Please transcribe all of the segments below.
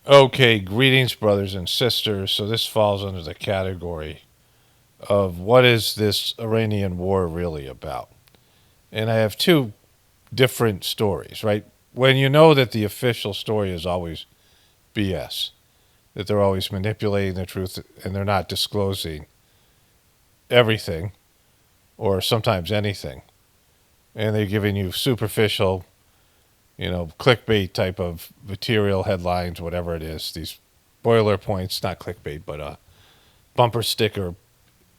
Okay, greetings, brothers and sisters. So this falls under the category of what is this Iranian war really about? And I have two different stories, right? When you know that the official story is always BS, that they're always manipulating the truth and they're not disclosing everything or sometimes anything, and they're giving you superficial, clickbait type of material, headlines, whatever it is, these boiler points, not clickbait, but bumper sticker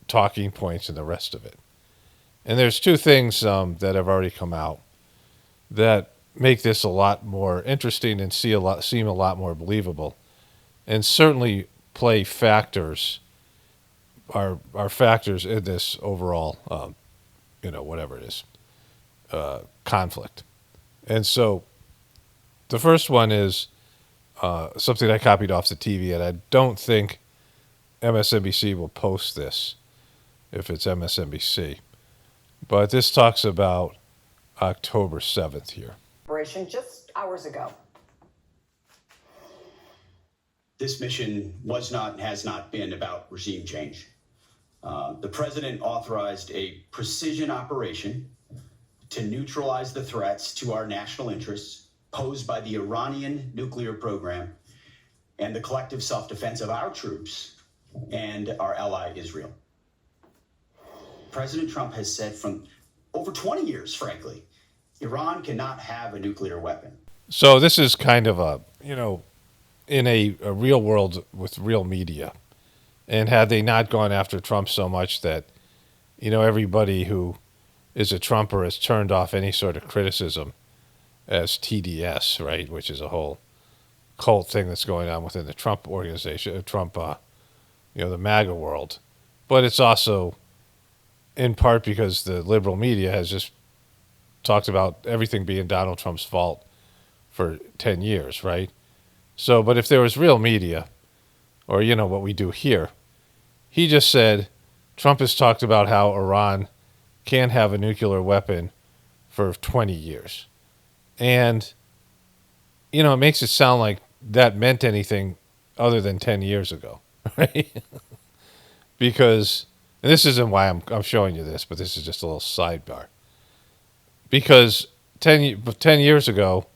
talking points and the rest of it. And there's two things that have already come out that make this a lot more interesting and seem a lot more believable, and certainly play factors are factors in this overall, whatever it is, conflict. And so the first one is something I copied off the TV, and I don't think MSNBC will post this if it's MSNBC. But this talks about October 7th here. Just hours ago. This mission was not and has not been about regime change. The president authorized a precision operation to neutralize the threats to our national interests posed by the Iranian nuclear program and the collective self-defense of our troops and our ally Israel. President Trump has said from over 20 years, frankly, Iran cannot have a nuclear weapon. So this is kind of in a real world with real media. And had they not gone after Trump so much that, everybody who is a Trumper has turned off any sort of criticism as TDS, right, which is a whole cult thing that's going on within the Trump organization, the MAGA world. But it's also in part because the liberal media has just talked about everything being Donald Trump's fault for 10 years, right? So, but if there was real media, or what we do here, he just said Trump has talked about how Iran can't have a nuclear weapon for 20 years. And, it makes it sound like that meant anything other than 10 years ago, right? Because, and this isn't why I'm showing you this, but this is just a little sidebar. Because 10 years ago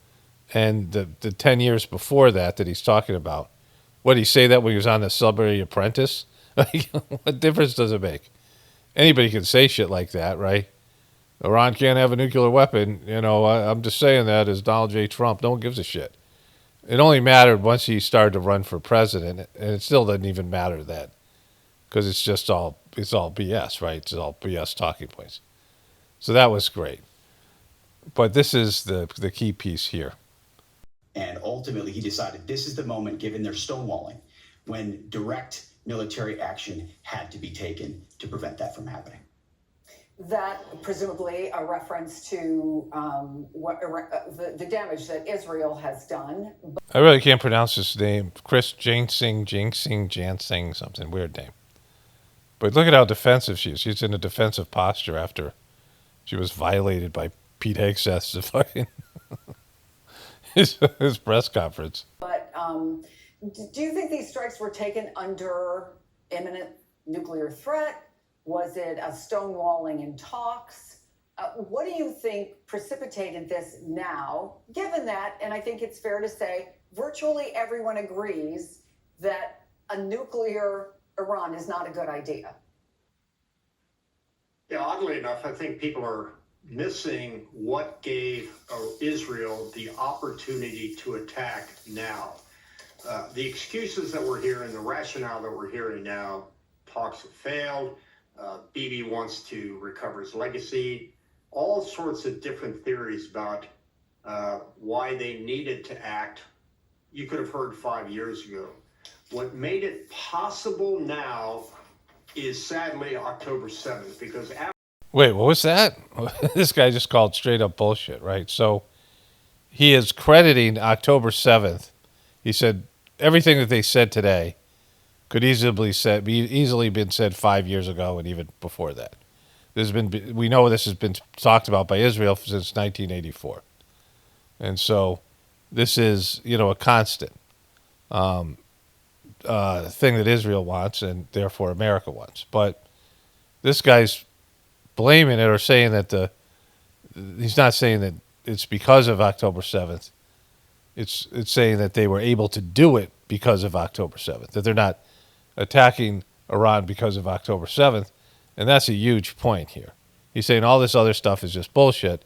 and the 10 years before that he's talking about, what did he say that when he was on the Celebrity Apprentice? Like, what difference does it make? Anybody can say shit like that, right? Iran can't have a nuclear weapon. I'm just saying that as Donald J. Trump. No one gives a shit. It only mattered once he started to run for president, and it still doesn't even matter then, because it's all BS, right? It's all BS talking points. So that was great. But this is the key piece here. And ultimately, he decided this is the moment, given their stonewalling, when direct military action had to be taken to prevent that from happening. That presumably a reference to the damage that Israel has done. I really can't pronounce his name. Chris Jansing, something weird name. But look at how defensive she is. She's in a defensive posture after she was violated by Pete Hegseth's fucking his press conference. But do you think these strikes were taken under imminent nuclear threat? Was it a stonewalling in talks? What do you think precipitated this now, given that, and I think it's fair to say, virtually everyone agrees that a nuclear Iran is not a good idea? Yeah, oddly enough, I think people are missing what gave Israel the opportunity to attack now. The excuses that we're hearing, the rationale that we're hearing now, talks have failed. Bibi wants to recover his legacy. All sorts of different theories about why they needed to act. You could have heard 5 years ago. What made it possible now is sadly October 7th, because after. Wait, what was that? This guy just called straight up bullshit, right? So he is crediting October 7th. He said everything that they said today could be easily been said 5 years ago and even before that. We know this has been talked about by Israel since 1984. And so this is, a constant. thing that Israel wants and therefore America wants. But this guy's blaming it or saying that he's not saying that it's because of October 7th. It's saying that they were able to do it because of October 7th, that they're not attacking Iran because of October 7th. And that's a huge point here. He's saying all this other stuff is just bullshit.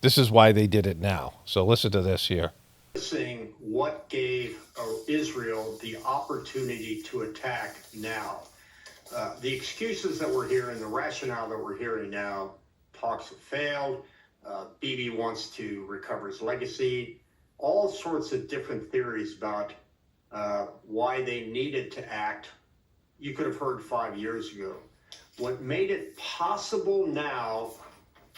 This is why they did it now. So listen to this here. Missing what gave Israel the opportunity to attack now. The excuses that we're hearing, the rationale that we're hearing now, talks have failed. Bibi wants to recover his legacy. All sorts of different theories about why they needed to act. You could have heard 5 years ago. What made it possible now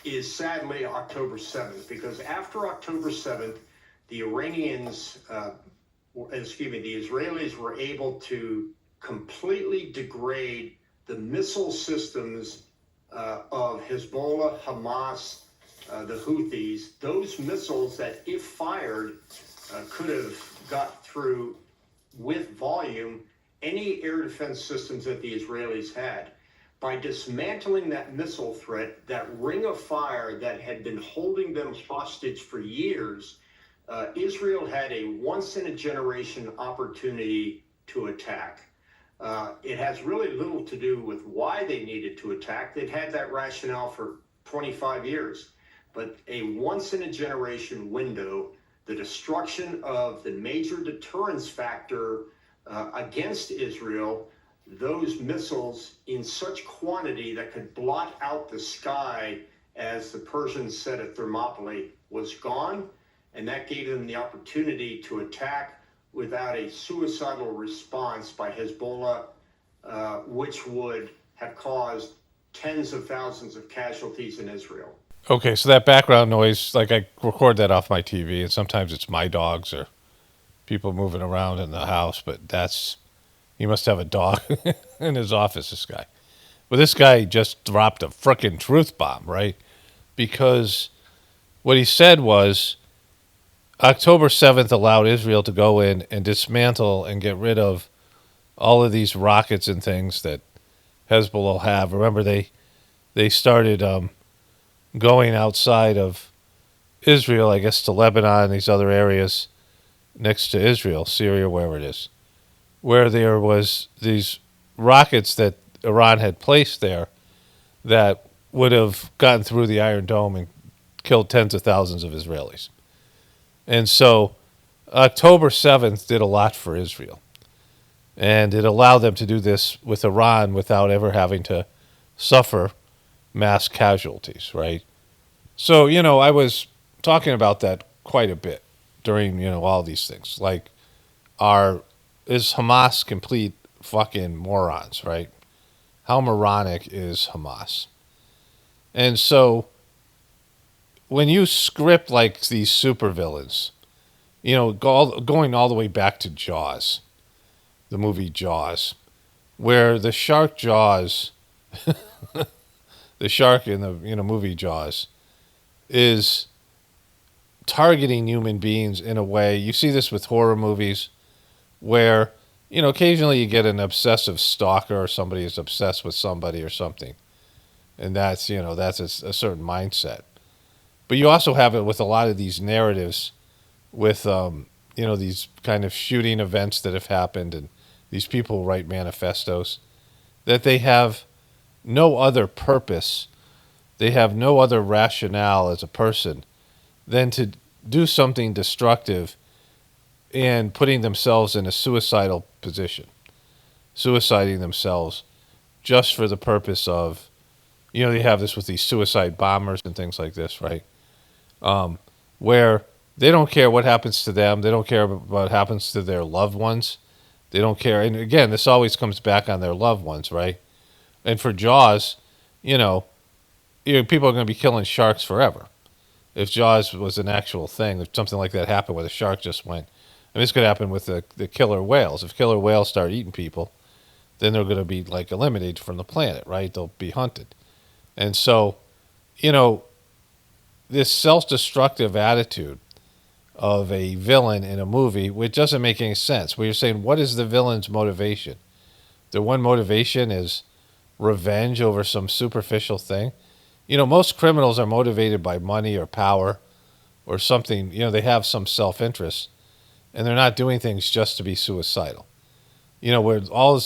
is sadly October 7th, because after October 7th, the Israelis were able to completely degrade the missile systems of Hezbollah, Hamas, the Houthis. Those missiles that, if fired, could have got through with volume any air defense systems that the Israelis had. By dismantling that missile threat, that ring of fire that had been holding them hostage for years, Israel had a once-in-a-generation opportunity to attack. It has really little to do with why they needed to attack. They'd had that rationale for 25 years. But a once-in-a-generation window, the destruction of the major deterrence factor against Israel, those missiles in such quantity that could blot out the sky, as the Persians said at Thermopylae, was gone. And that gave them the opportunity to attack without a suicidal response by Hezbollah, which would have caused tens of thousands of casualties in Israel. Okay, so that background noise, like I record that off my TV, and sometimes it's my dogs or people moving around in the house, but he must have a dog in his office, this guy. But this guy just dropped a frickin' truth bomb, right? Because what he said was October 7th allowed Israel to go in and dismantle and get rid of all of these rockets and things that Hezbollah have. Remember, they started going outside of Israel, I guess, to Lebanon and these other areas next to Israel, Syria, wherever it is, where there was these rockets that Iran had placed there that would have gotten through the Iron Dome and killed tens of thousands of Israelis. And so October 7th did a lot for Israel. And it allowed them to do this with Iran without ever having to suffer mass casualties, right? So, I was talking about that quite a bit during, all these things. Like, is Hamas complete fucking morons, right? How moronic is Hamas? And so, when you script like these supervillains, going all the way back to Jaws, the movie Jaws, where the shark Jaws, the shark in the movie Jaws, is targeting human beings in a way. You see this with horror movies where, occasionally you get an obsessive stalker or somebody is obsessed with somebody or something. And that's a certain mindset. But you also have it with a lot of these narratives with, these kind of shooting events that have happened and these people who write manifestos, that they have no other purpose. They have no other rationale as a person than to do something destructive and putting themselves in a suicidal position, suiciding themselves just for the purpose of, they have this with these suicide bombers and things like this, right? Where they don't care what happens to them. They don't care what happens to their loved ones. They don't care. And again, this always comes back on their loved ones, right? And for Jaws, people are going to be killing sharks forever. If Jaws was an actual thing, if something like that happened where the shark just went, and this could happen with the killer whales. If killer whales start eating people, then they're going to be like eliminated from the planet, right? They'll be hunted. And so, this self-destructive attitude of a villain in a movie, which doesn't make any sense. Where you're saying, what is the villain's motivation? Their one motivation is revenge over some superficial thing. Most criminals are motivated by money or power or something. They have some self-interest, and they're not doing things just to be suicidal. Where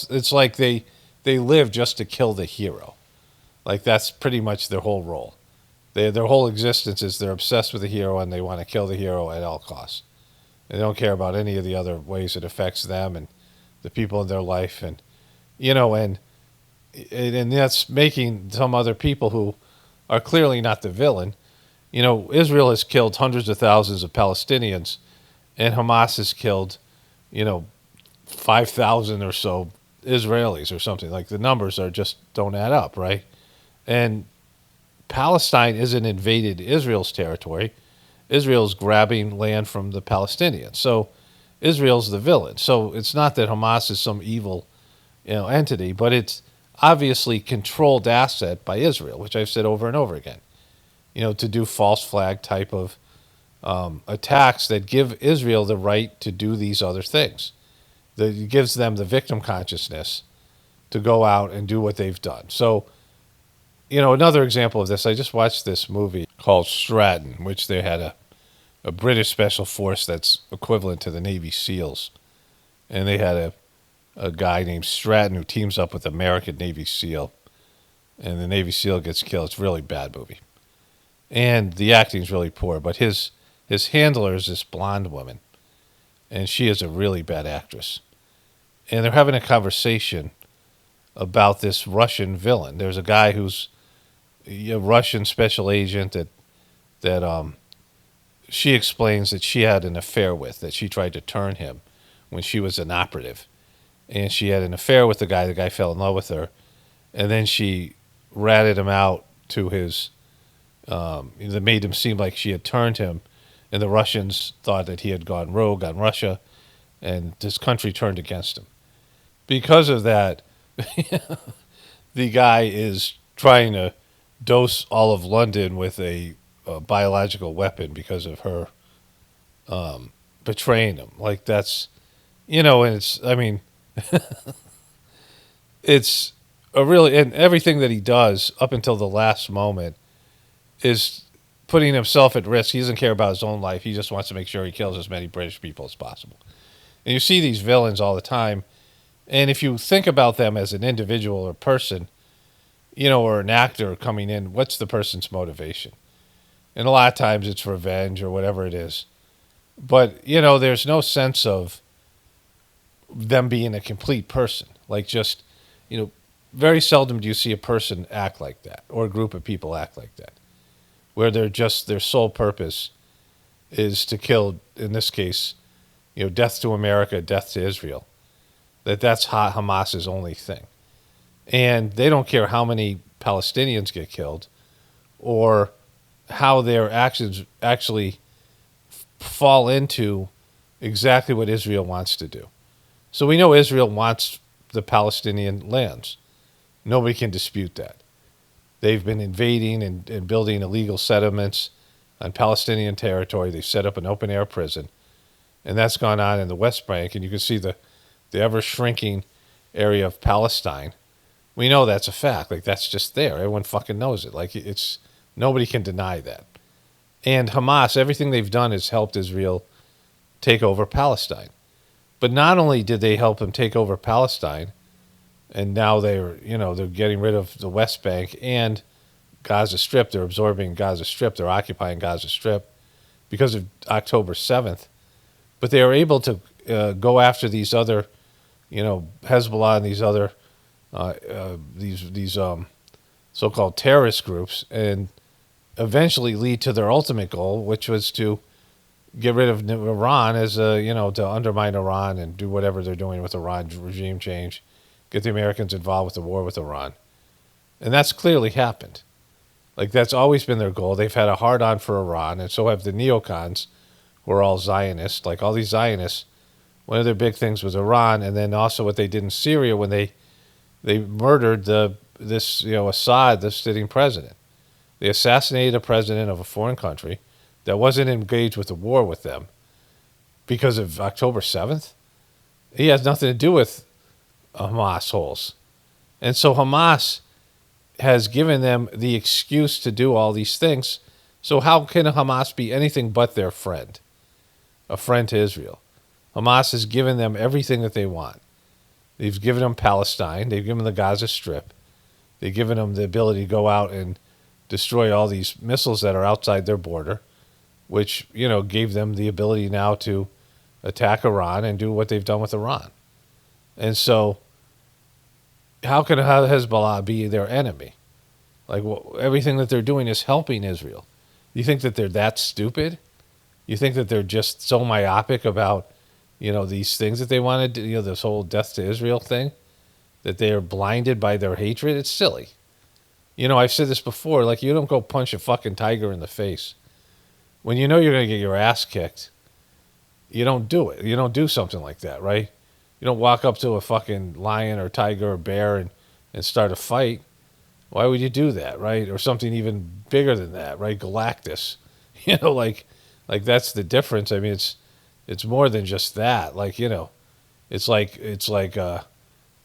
it's like they live just to kill the hero. Like that's pretty much their whole role. Their whole existence is they're obsessed with the hero and they want to kill the hero at all costs. They don't care about any of the other ways it affects them and the people in their life, and and that's making some other people who are clearly not the villain. Israel has killed hundreds of thousands of Palestinians, and Hamas has killed, 5,000 or so Israelis or something. Like the numbers are just don't add up, right? And Palestine isn't invaded Israel's territory. Israel's grabbing land from the Palestinians. So Israel's the villain. So it's not that Hamas is some evil, entity, but it's obviously controlled asset by Israel, which I've said over and over again. To do false flag type of attacks that give Israel the right to do these other things. That it gives them the victim consciousness to go out and do what they've done. So, another example of this, I just watched this movie called Stratton, which they had a British special force that's equivalent to the Navy SEALs. And they had a guy named Stratton who teams up with American Navy SEAL. And the Navy SEAL gets killed. It's a really bad movie. And the acting's really poor. But his handler is this blonde woman. And she is a really bad actress. And they're having a conversation about this Russian villain. There's a guy who's a Russian special agent that she explains that she had an affair with, that she tried to turn him when she was an operative. And she had an affair with the guy fell in love with her, and then she ratted him out to his, that made him seem like she had turned him, and the Russians thought that he had gone rogue on Russia, and this country turned against him. Because of that, the guy is trying to dose all of London with a biological weapon because of her betraying him. Like that's, and it's a really, and everything that he does up until the last moment is putting himself at risk. He doesn't care about his own life. He just wants to make sure he kills as many British people as possible. And you see these villains all the time. And if you think about them as an individual or person, or an actor coming in, what's the person's motivation? And a lot of times it's revenge or whatever it is. But, there's no sense of them being a complete person. Like just, very seldom do you see a person act like that or a group of people act like that, where they're just, their sole purpose is to kill, in this case, death to America, death to Israel. That's Hamas's only thing. And they don't care how many Palestinians get killed or how their actions actually fall into exactly what Israel wants to do. So we know Israel wants the Palestinian lands. Nobody can dispute that. They've been invading and building illegal settlements on Palestinian territory. They've set up an open-air prison. And that's gone on in the West Bank. And you can see the ever-shrinking area of Palestine. We know that's a fact. Like, that's just there. Everyone fucking knows it. Like, it's nobody can deny that. And Hamas, everything they've done has helped Israel take over Palestine. But not only did they help them take over Palestine, and now they're getting rid of the West Bank and Gaza Strip. They're absorbing Gaza Strip. They're occupying Gaza Strip because of October 7th. But they are able to go after these other, Hezbollah and these other these so-called terrorist groups, and eventually lead to their ultimate goal, which was to get rid of Iran as to undermine Iran and do whatever they're doing with Iran, regime change, get the Americans involved with the war with Iran. And that's clearly happened. Like, that's always been their goal. They've had a hard-on for Iran, and so have the neocons, who are all Zionists. Like, all these Zionists, one of their big things was Iran, and then also what they did in Syria when they murdered Assad, the sitting president. They assassinated a president of a foreign country that wasn't engaged with the war with them, because of October 7th? He has nothing to do with Hamas holes. And so Hamas has given them the excuse to do all these things. So how can Hamas be anything but their friend? A friend to Israel. Hamas has given them everything that they want. They've given them Palestine. They've given them the Gaza Strip. They've given them the ability to go out and destroy all these missiles that are outside their border, which, gave them the ability now to attack Iran and do what they've done with Iran. And so how can Hezbollah be their enemy? Like, everything that they're doing is helping Israel. You think that they're that stupid? You think that they're just so myopic about, these things that they want to do, this whole death to Israel thing, that they are blinded by their hatred? It's silly. I've said this before, like, you don't go punch a fucking tiger in the face. When you know you're going to get your ass kicked, you don't do it. You don't do something like that, right? You don't walk up to a fucking lion or tiger or bear and start a fight. Why would you do that, right? Or something even bigger than that, right? Galactus. Like that's the difference. I mean, it's more than just that. Like, it's like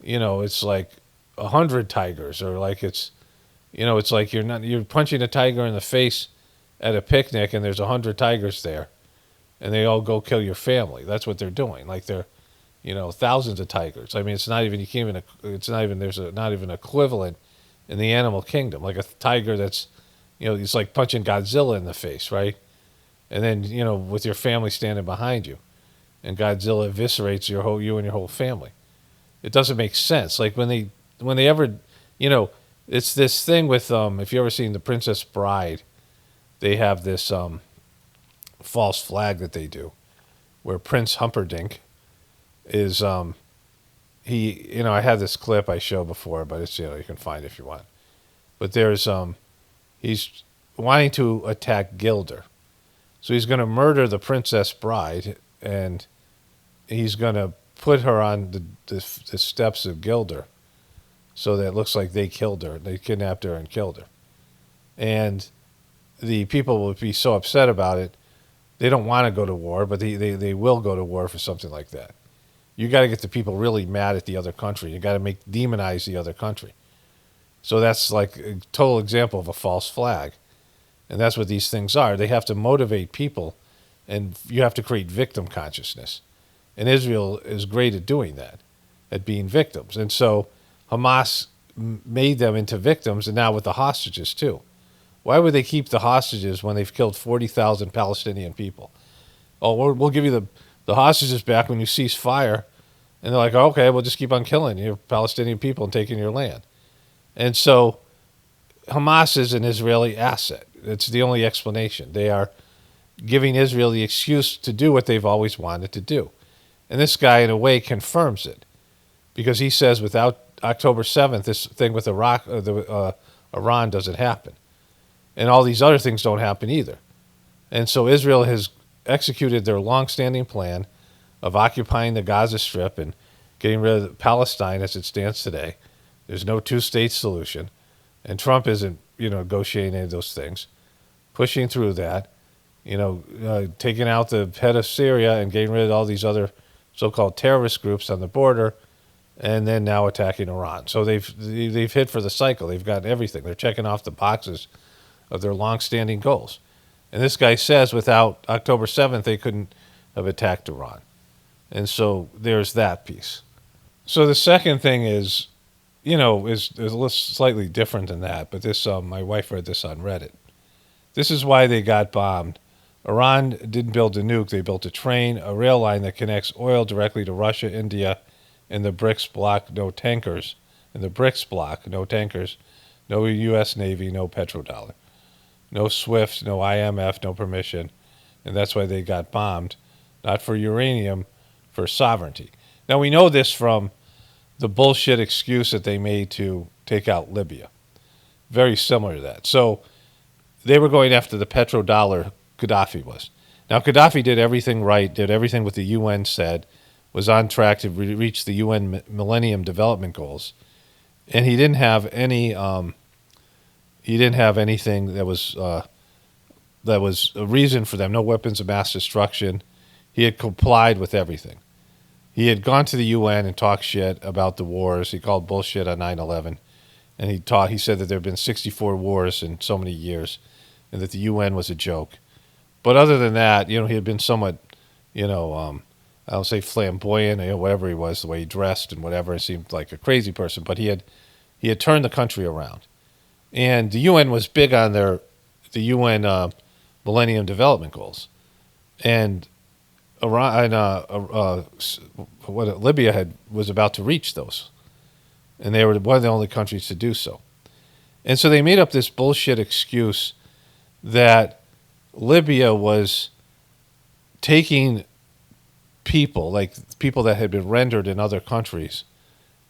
100 tigers, or like it's like you're punching a tiger in the face at a picnic and there's 100 tigers there and they all go kill your family. That's what they're doing. Like they're, thousands of tigers. I mean, it's not even there's not even equivalent in the animal kingdom. Like a tiger that's, it's like punching Godzilla in the face, right? And then, with your family standing behind you and Godzilla eviscerates you and your whole family. It doesn't make sense. Like when they ever, it's this thing with, if you ever seen The Princess Bride, they have this false flag that they do where Prince Humperdinck is, I had this clip I showed before, but it's, you can find it if you want. But there's, he's wanting to attack Gilder. So he's going to murder the Princess Bride, and he's going to put her on the steps of Gilder so that it looks like they killed her. They kidnapped her and killed her. And the people will be so upset about it, they don't want to go to war, but they will go to war for something like that. You got to get the people really mad at the other country. You got to demonize the other country. So that's like a total example of a false flag. And that's what these things are. They have to motivate people, and you have to create victim consciousness. And Israel is great at doing that, at being victims. And so Hamas made them into victims, and now with the hostages too. Why would they keep the hostages when they've killed 40,000 Palestinian people? Oh, we'll give you the hostages back when you cease fire. And they're like, okay, we'll just keep on killing you Palestinian people and taking your land. And so Hamas is an Israeli asset. It's the only explanation. They are giving Israel the excuse to do what they've always wanted to do. And this guy, in a way, confirms it. Because he says without October 7th, this thing with Iran doesn't happen. And all these other things don't happen either. And so Israel has executed their long-standing plan of occupying the Gaza Strip and getting rid of Palestine as it stands today. There's no two-state solution. And Trump isn't, negotiating any of those things. Pushing through that, taking out the head of Syria and getting rid of all these other so-called terrorist groups on the border, and then now attacking Iran. So they've hit for the cycle. They've got everything. They're checking off the boxes of their long-standing goals. And this guy says without October 7th, they couldn't have attacked Iran. And so there's that piece. So the second thing is, is a little slightly different than that. But this, my wife read this on Reddit. This is why they got bombed. Iran didn't build a nuke. They built a train, a rail line that connects oil directly to Russia, India, and the BRICS bloc, no tankers. In the BRICS bloc, no tankers, no U.S. Navy, no petrodollar. No SWIFT, no IMF, no permission. And that's why they got bombed. Not for uranium, for sovereignty. Now, we know this from the bullshit excuse that they made to take out Libya. Very similar to that. So they were going after the petrodollar, Gaddafi was. Now, Gaddafi did everything right, did everything what the UN said, was on track to reach the UN Millennium Development Goals. And he didn't have any... He didn't have anything that was a reason for them. No weapons of mass destruction. he had complied with everything. He had gone to the UN and talked shit about the wars. He called bullshit on 9/11, and he said that there had been 64 wars in so many years, and that the UN was a joke. But other than that, he had been somewhat, I don't say flamboyant, whatever he was, the way he dressed and whatever. It seemed like a crazy person, but he had turned the country around. And the UN was big on the UN Millennium Development Goals, and Iran, Libya was about to reach those, and they were one of the only countries to do so. And so they made up this bullshit excuse that Libya was taking people, like people that had been rendered in other countries,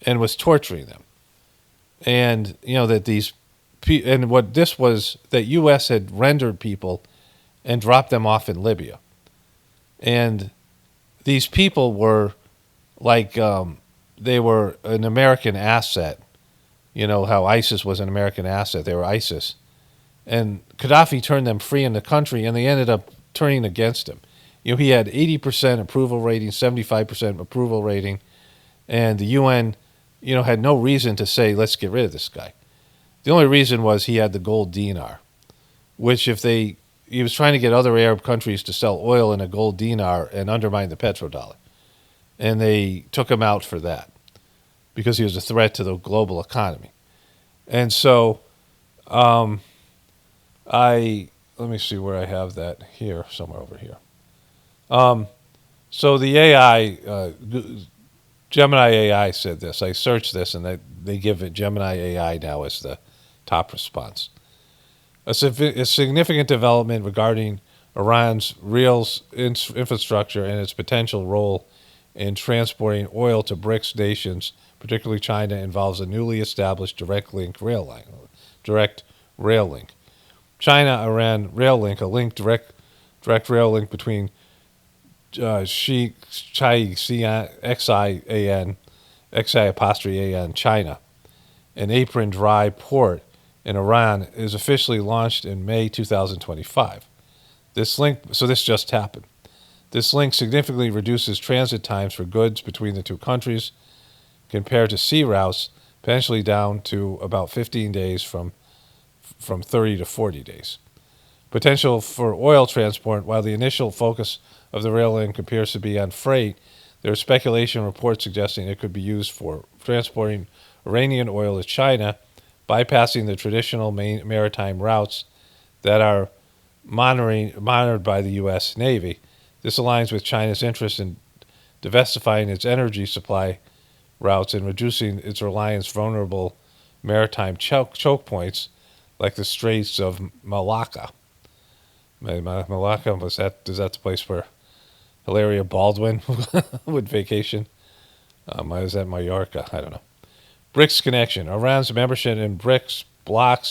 and was torturing them. And and what this was, that U.S. had rendered people and dropped them off in Libya. And these people were like, they were an American asset. You know how ISIS was an American asset. They were ISIS. And Gaddafi turned them free in the country, and they ended up turning against him. He had 80% approval rating, 75% approval rating, and the UN, had no reason to say, let's get rid of this guy. The only reason was he had the gold dinar, which he was trying to get other Arab countries to sell oil in a gold dinar and undermine the petrodollar. And they took him out for that because he was a threat to the global economy. And so let me see where I have that here, somewhere over here. So the AI, Gemini AI said this. I searched this, and they give it Gemini AI now as the top response. A significant development regarding Iran's real infrastructure and its potential role in transporting oil to BRICS nations, particularly China, involves a newly established direct rail link. China-Iran rail link, a direct rail link between Xi'an, China, and Apron Dry Port in Iran, is officially launched in May 2025. This just happened. This link significantly reduces transit times for goods between the two countries compared to sea routes, potentially down to about 15 days from 30 to 40 days. Potential for oil transport. While the initial focus of the rail link appears to be on freight, there is speculation reports suggesting it could be used for transporting Iranian oil to China, bypassing the traditional maritime routes that are monitored by the U.S. Navy. This aligns with China's interest in diversifying its energy supply routes and reducing its reliance on vulnerable maritime choke points like the Straits of Malacca. Malacca, is that the place where Hilaria Baldwin would vacation? Is that Mallorca? I don't know. BRICS connection. Iran's membership in BRICS bloc,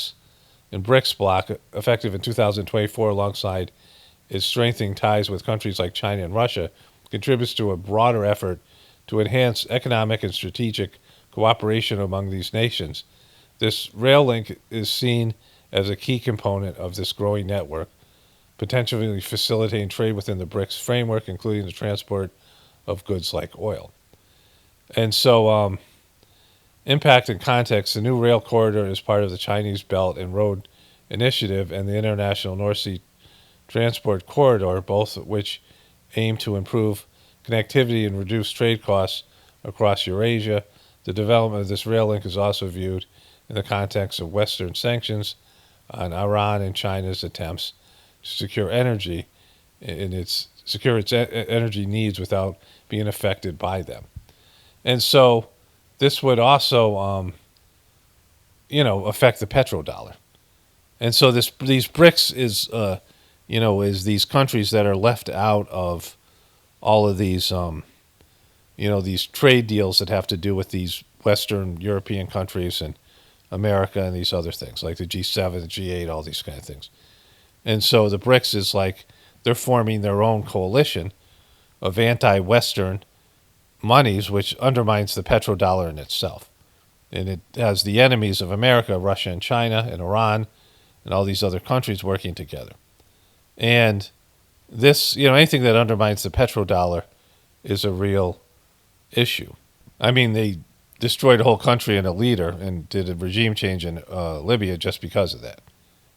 effective in 2024, alongside its strengthening ties with countries like China and Russia, contributes to a broader effort to enhance economic and strategic cooperation among these nations. This rail link is seen as a key component of this growing network, potentially facilitating trade within the BRICS framework, including the transport of goods like oil. And so, impact and context. The new rail corridor is part of the Chinese Belt and Road Initiative and the International North Sea Transport Corridor, both of which aim to improve connectivity and reduce trade costs across Eurasia. The development of this rail link is also viewed in the context of Western sanctions on Iran and China's attempts to secure energy energy needs without being affected by them. And so this would also, affect the petrodollar. And so these BRICS is these countries that are left out of all of these, these trade deals that have to do with these Western European countries and America and these other things, like the G7, the G8, all these kind of things. And so the BRICS is like they're forming their own coalition of anti-Western monies, which undermines the petrodollar in itself. And it has the enemies of America, Russia and China and Iran and all these other countries working together. And this, anything that undermines the petrodollar is a real issue. I mean, they destroyed a whole country and a leader and did a regime change in Libya just because of that.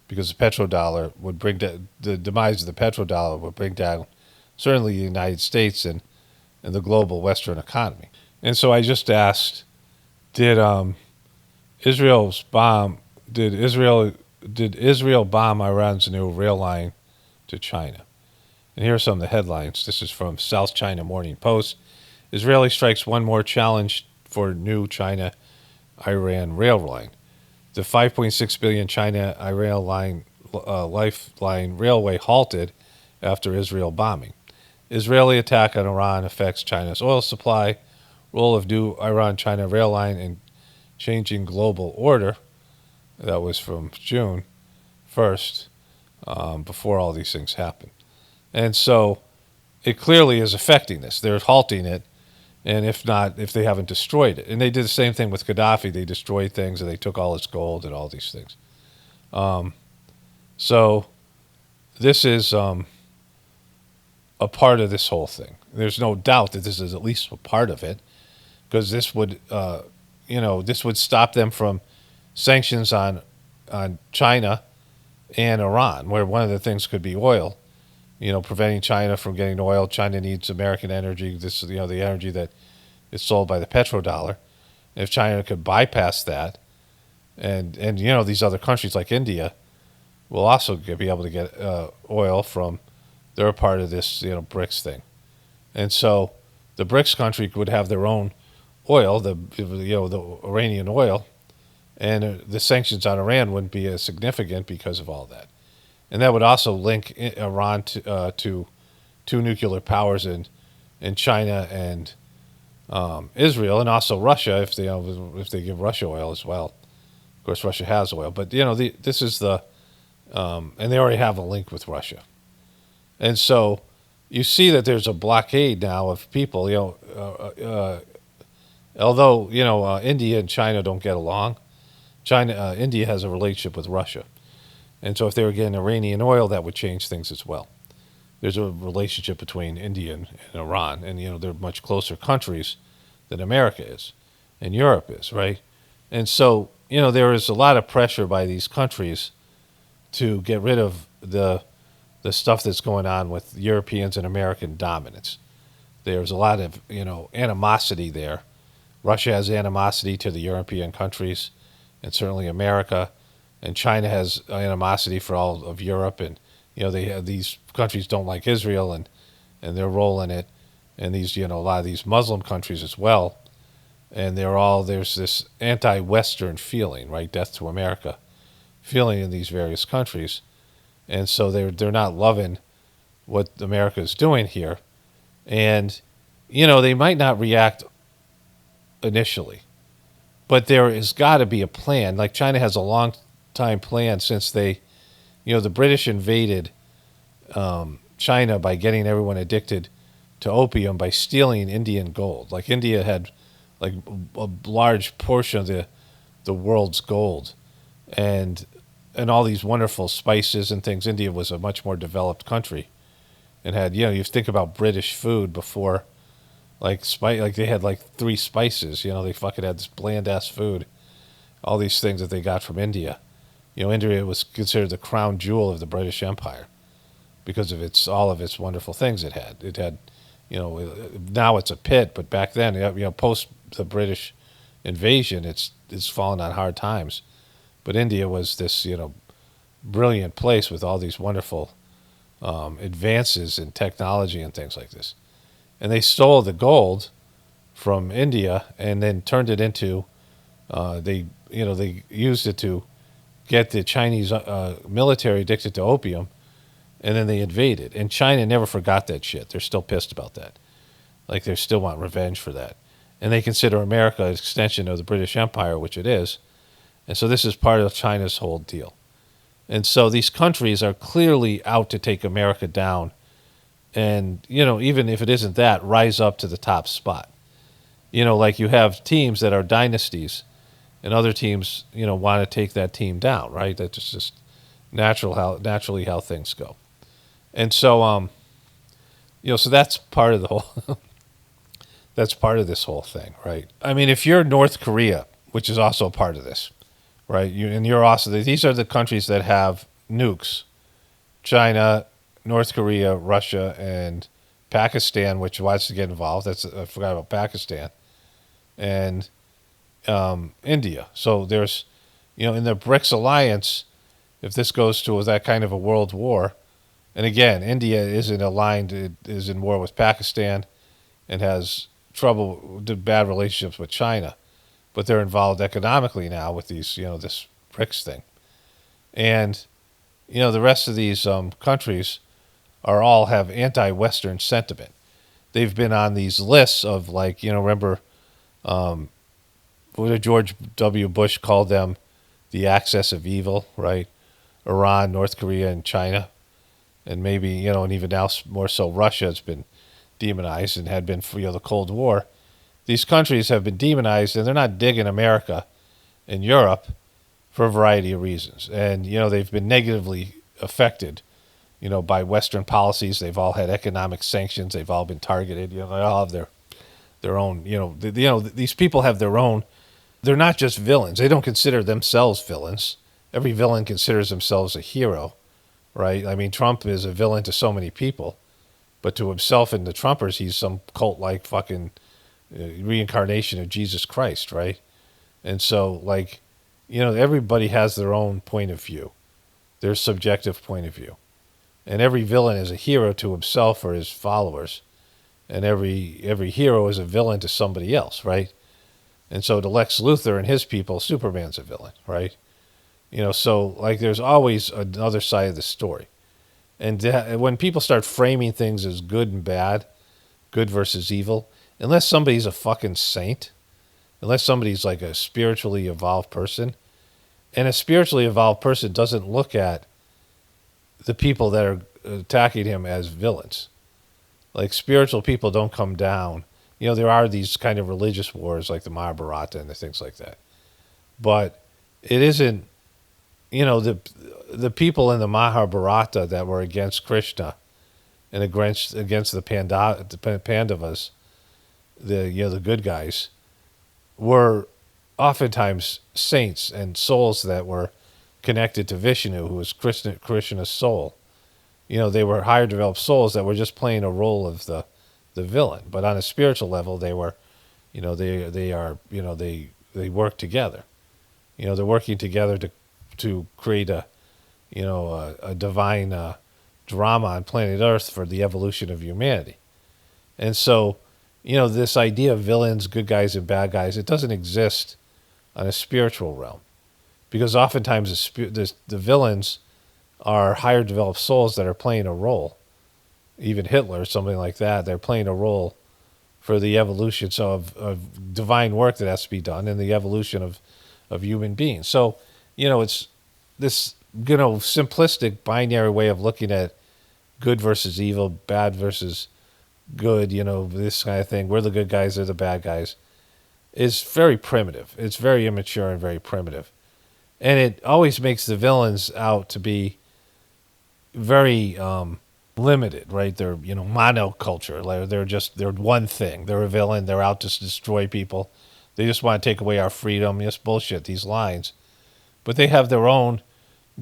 Because the petrodollar would bring the demise of the petrodollar would bring down certainly the United States and the global Western economy. And so I just asked, did Israel's bomb did Israel bomb Iran's new rail line to China? And here are some of the headlines. This is from South China Morning Post. Israeli strikes one more challenge for new China-Iran rail line. The 5.6 billion China-Iran lifeline railway halted after Israel bombing. Israeli attack on Iran affects China's oil supply. Role of new Iran-China rail line in changing global order. That was from June 1st, before all these things happened. And so it clearly is affecting this. They're halting it, and if they haven't destroyed it. And they did the same thing with Gaddafi. They destroyed things, and they took all his gold and all these things. So this is a part of this whole thing. There's no doubt that this is at least a part of it, because this would, this would stop them from sanctions on China and Iran, where one of the things could be oil. Preventing China from getting oil. China needs American energy. This is, the energy that is sold by the petrodollar. If China could bypass that, and these other countries like India will also be able to get oil from, they're a part of this, BRICS thing. And so the BRICS country would have their own oil, the Iranian oil, and the sanctions on Iran wouldn't be as significant because of all that. And that would also link Iran to two nuclear powers in China and Israel, and also Russia if they give Russia oil as well. Of course, Russia has oil, but this is and they already have a link with Russia. And so you see that there's a blockade now of people. Although India and China don't get along, India has a relationship with Russia. And so if they were getting Iranian oil, that would change things as well. There's a relationship between India and Iran, and they're much closer countries than America is and Europe is, right? And so there is a lot of pressure by these countries to get rid of the stuff that's going on with Europeans and American dominance. There's a lot of animosity there. Russia has animosity to the European countries, and certainly America. And China has animosity for all of Europe, and they have, these countries don't like Israel and their role in it, and these a lot of these Muslim countries as well, and there's this anti-Western feeling, right, death to America feeling in these various countries, and so they're not loving what America is doing here, and they might not react initially, but there has got to be a plan. Like China has a long time plan since the British invaded China by getting everyone addicted to opium by stealing Indian gold. Like India had like a large portion of the world's gold, and all these wonderful spices and things. India was a much more developed country, and had you think about British food before, like they had like 3 spices. They fucking had this bland ass food, all these things that they got from India. India was considered the crown jewel of the British Empire because of all of its wonderful things it had. It had, now it's a pit, but back then, post the British invasion, it's fallen on hard times. But India was this, brilliant place with all these wonderful advances in technology and things like this. And they stole the gold from India and then turned it into, they used it to get the Chinese military addicted to opium, and then they invaded. And China never forgot that shit. They're still pissed about that. Like, they still want revenge for that. And they consider America an extension of the British Empire, which it is. And so this is part of China's whole deal. And so these countries are clearly out to take America down. And, even if it isn't that, rise up to the top spot. Like you have teams that are dynasties, and other teams, want to take that team down, right? That's just naturally how things go. And so So that's part of the whole. That's part of this whole thing, right? I mean, if you're North Korea, which is also part of this, right? And you're also these are the countries that have nukes: China, North Korea, Russia, and Pakistan, which wants to get involved. I forgot about Pakistan and India. So there's, in the BRICS alliance, if this goes to that kind of a world war, and again, India isn't aligned; it is in war with Pakistan, and has bad relationships with China, but they're involved economically now with these, this BRICS thing, and the rest of these countries are all have anti-Western sentiment. They've been on these lists of remember what did George W. Bush called them, the axis of evil, right? Iran, North Korea, and China, and maybe and even now more so Russia has been demonized and had been for the Cold War. These countries have been demonized, and they're not digging America and Europe for a variety of reasons. And they've been negatively affected, by Western policies. They've all had economic sanctions. They've all been targeted. They all have their own. These people have their own. They're not just villains. They don't consider themselves villains. Every villain considers themselves a hero, right? I mean, Trump is a villain to so many people, but to himself and the Trumpers, he's some cult-like fucking reincarnation of Jesus Christ, right? And so, everybody has their own point of view, their subjective point of view. And every villain is a hero to himself or his followers. And every hero is a villain to somebody else, right? And so to Lex Luthor and his people, Superman's a villain, right? So there's always another side of the story. And when people start framing things as good and bad, good versus evil, unless somebody's a fucking saint, unless somebody's like a spiritually evolved person, and a spiritually evolved person doesn't look at the people that are attacking him as villains. Like spiritual people don't come down. There are these kind of religious wars like the Mahabharata and the things like that. But it isn't, the people in the Mahabharata that were against Krishna and against the Pandavas, the good guys, were oftentimes saints and souls that were connected to Vishnu, who was Krishna's soul. They were higher developed souls that were just playing a role of the villain. But on a spiritual level, they were, they work together. They're working together to create a divine drama on planet Earth for the evolution of humanity. And so, this idea of villains, good guys, and bad guys, it doesn't exist on a spiritual realm. Because oftentimes the villains are higher developed souls that are playing a role. Even Hitler or something like that, they're playing a role for the evolution of divine work that has to be done and the evolution of human beings. So, it's this, simplistic binary way of looking at good versus evil, bad versus good, this kind of thing. We're the good guys, they're the bad guys. Is very primitive. It's very immature and very primitive. And it always makes the villains out to be very limited, right? They're, monoculture. They're one thing. They're a villain. They're out to destroy people. They just want to take away our freedom. It's bullshit, these lines. But they have their own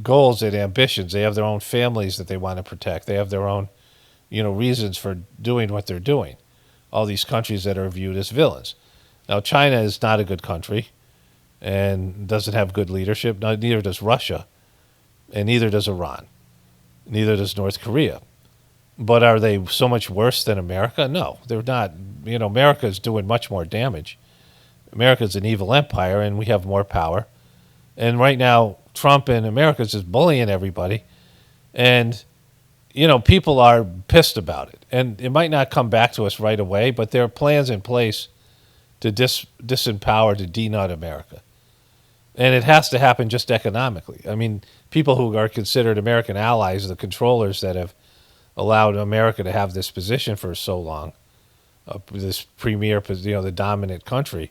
goals and ambitions. They have their own families that they want to protect. They have their own, reasons for doing what they're doing. All these countries that are viewed as villains. Now, China is not a good country and doesn't have good leadership. Neither does Russia, and neither does Iran. Neither does North Korea. But are they so much worse than America? No, they're not. America is doing much more damage. America is an evil empire, and we have more power. And right now, Trump and America is just bullying everybody. And, people are pissed about it. And it might not come back to us right away, but there are plans in place to disempower, to denut America. And it has to happen just economically. I mean, people who are considered American allies, the controllers that have allowed America to have this position for so long, this premier, the dominant country,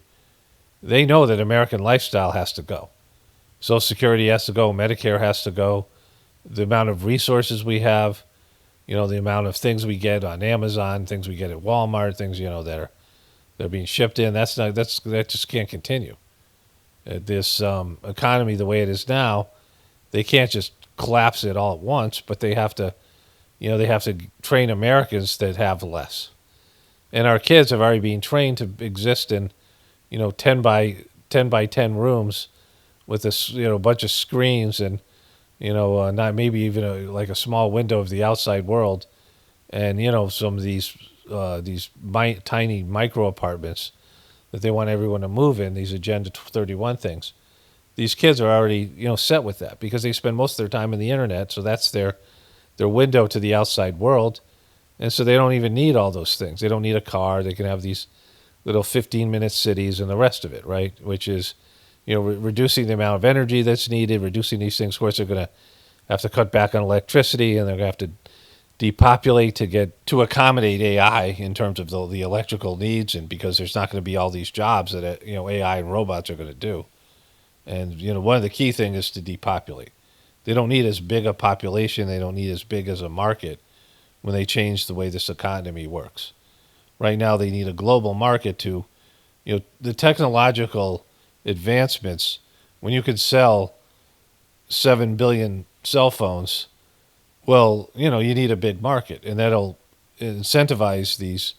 they know that American lifestyle has to go. Social Security has to go. Medicare has to go. The amount of resources we have, the amount of things we get on Amazon, things we get at Walmart, things, they're being shipped in. That just can't continue. This economy, the way it is now, they can't just collapse it all at once, but they have to, train Americans that have less. And our kids have already been trained to exist in, 10 by 10 rooms with this, bunch of screens and, not maybe even like a small window of the outside world, and some of these tiny micro apartments that they want everyone to move in. These Agenda 31 things. These kids are already set with that because they spend most of their time on the internet, so that's their window to the outside world, and so they don't even need all those things. They don't need a car. They can have these little 15-minute cities and the rest of it, right? Which is, reducing the amount of energy that's needed, reducing these things. Of course, they're going to have to cut back on electricity, and they're going to have to depopulate to accommodate AI in terms of the electrical needs, and because there's not going to be all these jobs that AI and robots are going to do. And one of the key things is to depopulate. They don't need as big a population. They don't need as big as a market when they change the way this economy works. Right now, they need a global market to, the technological advancements. When you can sell 7 billion cell phones, well, you need a big market, and that'll incentivize these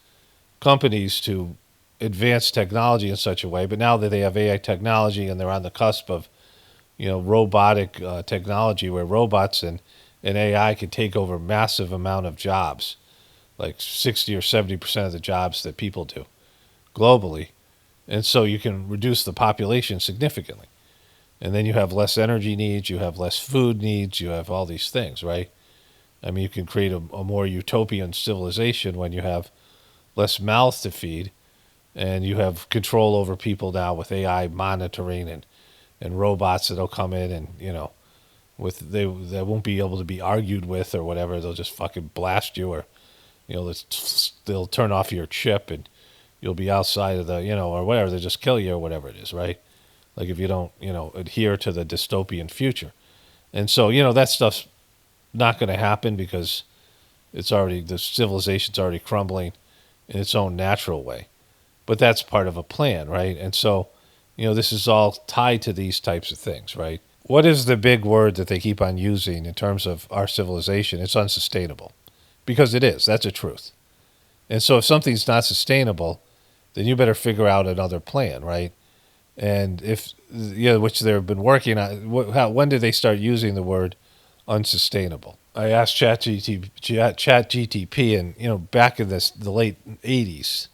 companies to advance technology in such a way. But now that they have AI technology and they're on the cusp of, robotic technology where robots and AI can take over massive amount of jobs, like 60 or 70% of the jobs that people do globally. And so you can reduce the population significantly. And then you have less energy needs, you have less food needs, you have all these things, right? I mean, you can create a more utopian civilization when you have less mouths to feed, and you have control over people now with AI monitoring and robots that'll come in and, they won't be able to be argued with or whatever. They'll just fucking blast you, or, they'll turn off your chip and you'll be outside of the, or whatever. They'll just kill you or whatever it is, right? Like if you don't, adhere to the dystopian future. And so, that stuff's not going to happen because the civilization's already crumbling in its own natural way. But that's part of a plan, right? And so, this is all tied to these types of things, right? What is the big word that they keep on using in terms of our civilization? It's unsustainable. Because it is. That's a truth. And so if something's not sustainable, then you better figure out another plan, right? And which they've been working on. When did they start using the word unsustainable? I asked ChatGTP, and back in the late 80s,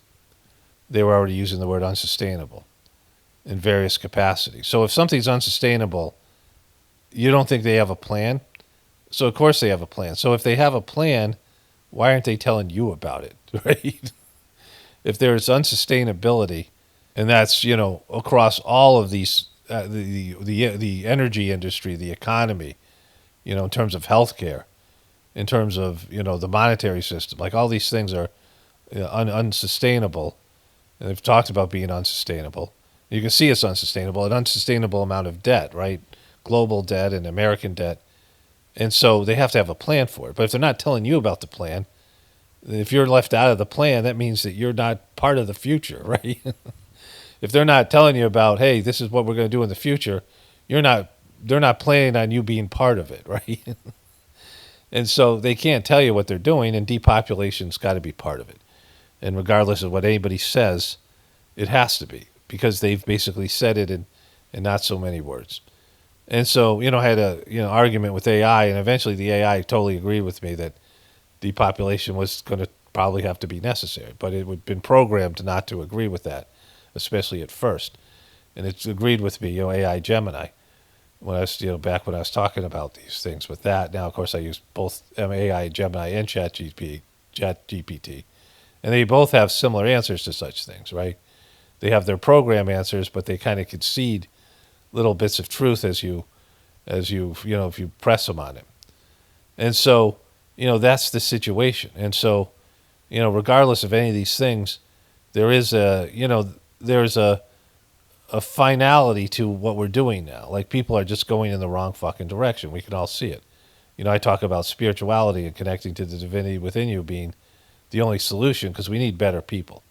they were already using the word unsustainable in various capacities. So if something's unsustainable, you don't think they have a plan? So of course they have a plan. So if they have a plan, why aren't they telling you about it, right? If there's unsustainability, and that's across all of these, the energy industry, the economy, in terms of healthcare, in terms of the monetary system, like all these things are unsustainable, and they've talked about being unsustainable. You can see it's unsustainable, an unsustainable amount of debt, right? Global debt and American debt. And so they have to have a plan for it. But if they're not telling you about the plan, if you're left out of the plan, that means that you're not part of the future, right? If they're not telling you about, hey, this is what we're going to do in the future, they're not planning on you being part of it, right? And so they can't tell you what they're doing, and depopulation's got to be part of it. And regardless of what anybody says, it has to be, because they've basically said it in not so many words. And so, I had a argument with AI, and eventually the AI totally agreed with me that depopulation was going to probably have to be necessary. But it had been programmed not to agree with that, especially at first. And it's agreed with me, AI Gemini, when I was, back when I was talking about these things with that. Now, of course, I use both AI Gemini and ChatGPT, and they both have similar answers to such things, right? They have their program answers, but they kind of concede little bits of truth as you if you press them on it. And so, that's the situation. And so, regardless of any of these things, there is there's a finality to what we're doing now. Like, people are just going in the wrong fucking direction. We can all see it. I talk about spirituality and connecting to the divinity within you being the only solution, because we need better people.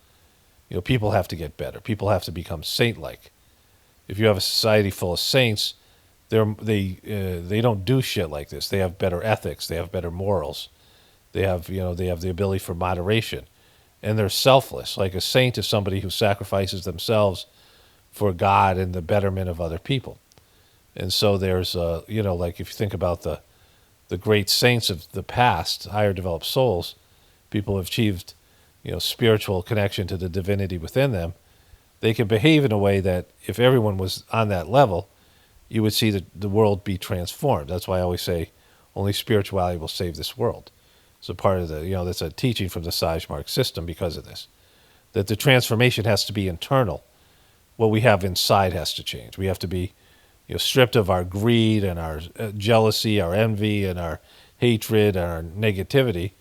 People have to get better. People have to become saint-like. If you have a society full of saints, they don't do shit like this. They have better ethics. They have better morals. They have the ability for moderation, and they're selfless. Like a saint is somebody who sacrifices themselves for God and the betterment of other people. And so there's like if you think about the great saints of the past, higher developed souls, people who have achieved spiritual connection to the divinity within them. They can behave in a way that if everyone was on that level, you would see the world be transformed. That's why I always say only spirituality will save this world. So part of that's a teaching from the Sage-Mark system because of this, that the transformation has to be internal. What we have inside has to change. We have to be stripped of our greed and our jealousy, our envy, and our hatred and our negativity.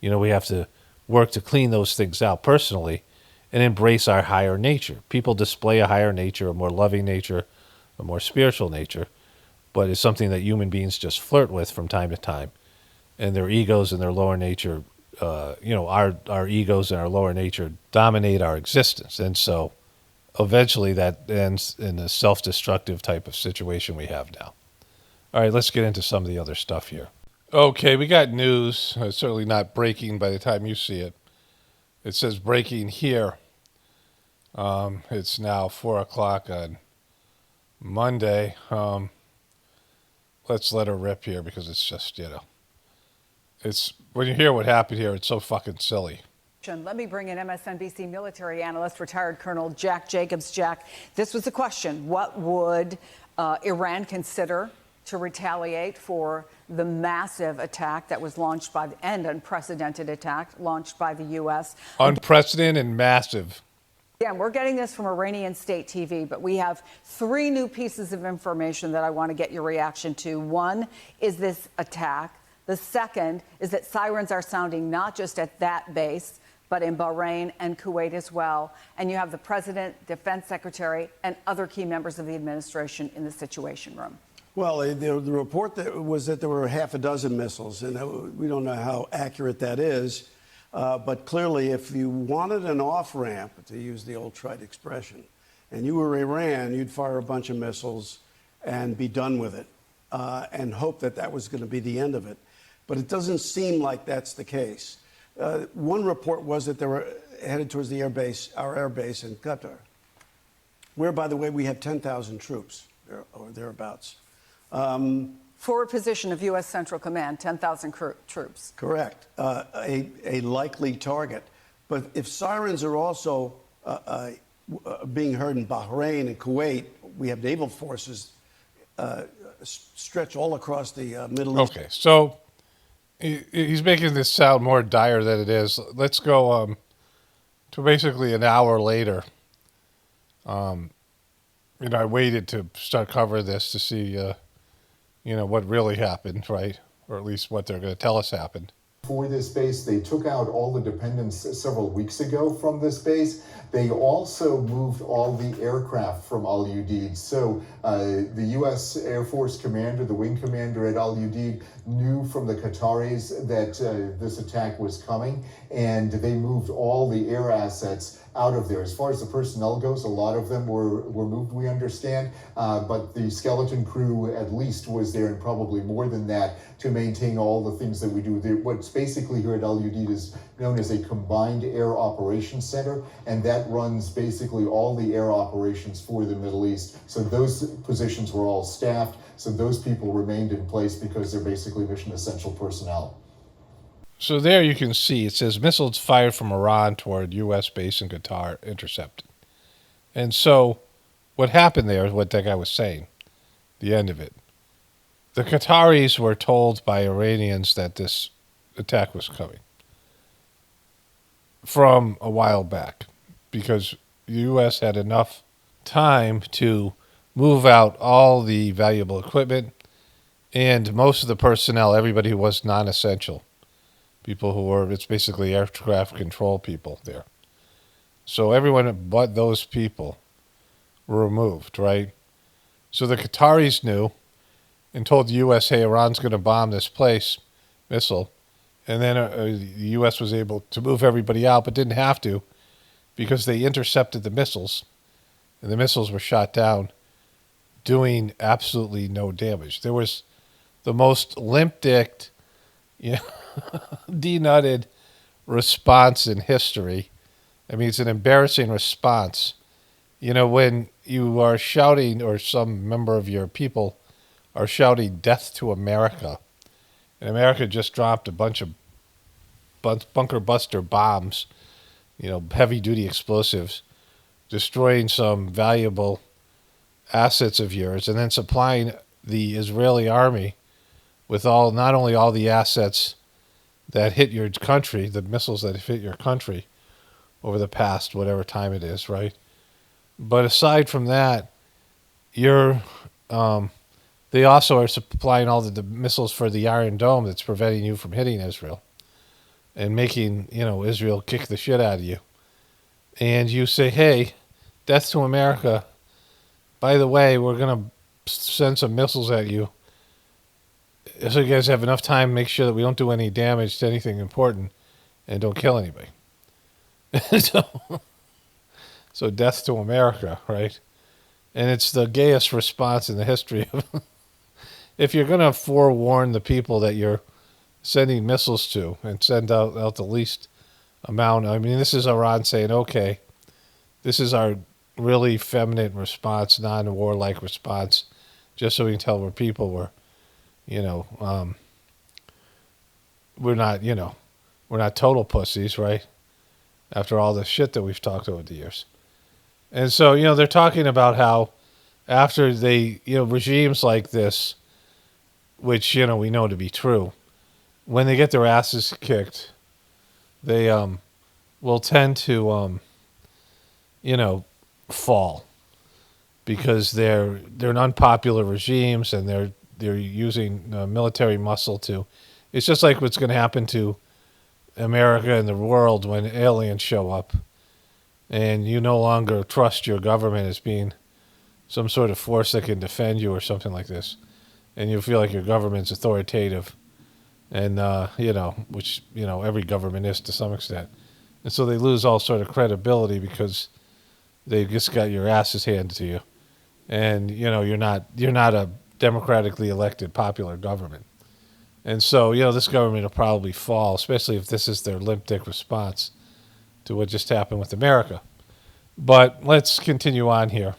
We have to work to clean those things out personally and embrace our higher nature. People display a higher nature, a more loving nature, a more spiritual nature, but it's something that human beings just flirt with from time to time. And their egos and their lower nature, our egos and our lower nature dominate our existence. And so eventually that ends in a self-destructive type of situation we have now. All right, let's get into some of the other stuff here. Okay, we got news. It's certainly not breaking by the time you see it. It says breaking here. It's now 4 o'clock on Monday. Let's let her rip here because it's just, it's when you hear what happened here, it's so fucking silly. Let me bring in MSNBC military analyst, retired Colonel Jack Jacobs. Jack, this was the question. What would Iran consider to retaliate for the massive attack that was launched by and unprecedented attack launched by the U.S.? Unprecedented and massive. Yeah, we're getting this from Iranian state TV, but we have 3 new pieces of information that I want to get your reaction to. One is this attack. The second is that sirens are sounding not just at that base, but in Bahrain and Kuwait as well. And you have the president, defense secretary, and other key members of the administration in the Situation Room. Well, the report was that there were half a dozen missiles, and we don't know how accurate that is. But clearly, if you wanted an off-ramp, to use the old trite expression, and you were Iran, you'd fire a bunch of missiles and be done with it, and hope that that was going to be the end of it. But it doesn't seem like that's the case. One report was that they were headed towards the our air base in Qatar, where, by the way, we have 10,000 troops, or thereabouts. Forward position of U.S. Central Command, 10,000 troops. Correct. A likely target. But if sirens are also being heard in Bahrain and Kuwait, we have naval forces stretch all across the Middle East. Okay, so he's making this sound more dire than it is. Let's go to basically an hour later. I waited to start covering this to see, what really happened, right? Or at least what they're going to tell us happened. For this base, they took out all the dependents several weeks ago from this base. They also moved all the aircraft from Al Udeid. So the U.S. Air Force commander, the wing commander at Al Udeid, knew from the Qataris that this attack was coming, and they moved all the air assets out of there. As far as the personnel goes, a lot of them were moved, we understand, but the skeleton crew at least was there, and probably more than that, to maintain all the things that we do. What's basically here at Al Udeid is known as a combined air operations center, and that runs basically all the air operations for the Middle East. So those positions were all staffed, so those people remained in place because they're basically mission essential personnel. So there you can see, it says missiles fired from Iran toward U.S. base in Qatar intercepted. And so what happened there is what that guy was saying, the end of it. The Qataris were told by Iranians that this attack was coming from a while back because the U.S. had enough time to move out all the valuable equipment and most of the personnel, everybody who was non-essential. People who were, it's basically aircraft control people there. So everyone but those people were removed, right? So the Qataris knew, and told the U.S., hey, Iran's going to bomb this place, missile. And then the U.S. was able to move everybody out, but didn't have to because they intercepted the missiles, and the missiles were shot down, doing absolutely no damage. There was the most limp-dicked, denutted response in history. I mean, it's an embarrassing response. When you are shouting, or some member of your people are shouting death to America, and America just dropped a bunch of bunker buster bombs, heavy duty explosives, destroying some valuable assets of yours, and then supplying the Israeli army with not only all the assets that hit your country, the missiles that hit your country over the past whatever time it is, right? But aside from that, they also are supplying all the missiles for the Iron Dome that's preventing you from hitting Israel and making, Israel kick the shit out of you. And you say, hey, death to America. By the way, we're going to send some missiles at you so you guys have enough time to make sure that we don't do any damage to anything important and don't kill anybody. So death to America, right? And it's the gayest response in the history of if you're going to forewarn the people that you're sending missiles to and send out the least amount. I mean, this is Iran saying, okay, this is our really feminine response, non-warlike response, just so we can tell where people were, we're not total pussies, right? After all the shit that we've talked over the years. And so, they're talking about how after they, regimes like this, which, we know to be true, when they get their asses kicked, they will tend to, fall because they're unpopular regimes and they're using military muscle to. It's just like what's going to happen to America and the world when aliens show up, and you no longer trust your government as being some sort of force that can defend you or something like this, and you feel like your government's authoritative, and which every government is to some extent, and so they lose all sort of credibility because they just got your asses handed to you, and you're not a democratically elected popular government, and so this government will probably fall, especially if this is their limp dick response to what just happened with America. But let's continue on here.